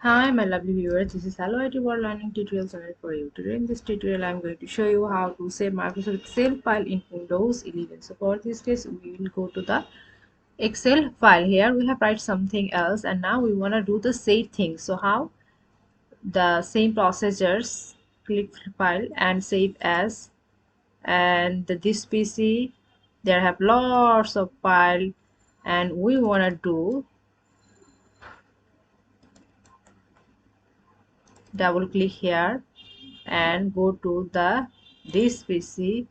Hi my lovely viewers, this is Hello IT World Learning Tutorial channel for you. Today in this tutorial I am going to show you how to save Microsoft Excel file in Windows 11. So for this case we will go to the Excel file. Here we have write something else and now we want to do the same thing. So how? The same procedures, click file and save as, and this PC there have lots of file and we want to do double click here and go to the this PC,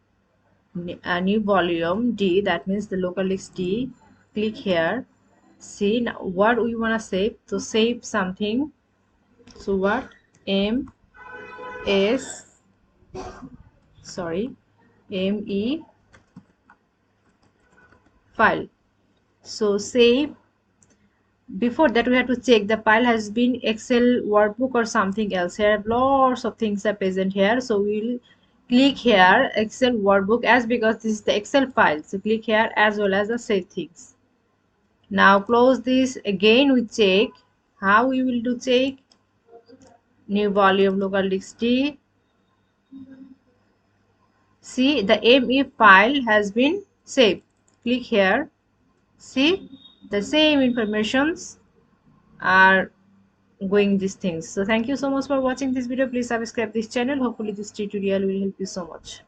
a new volume D, that means the local disk D. Click here. See now what we want to save. To save something, so what? M S sorry ME file. So save. Before that we have to check the file has been Excel workbook or something else. Here lots of things are present here, so we'll click here Excel workbook as because this is the Excel file, so click here as well as the save things. Now close this. Again we check. How we will do check? New volume local disk D. See the ME file has been saved. Click here. See the same informations are going these things. So thank you so much for watching this video. Please subscribe this channel. Hopefully this tutorial will help you so much.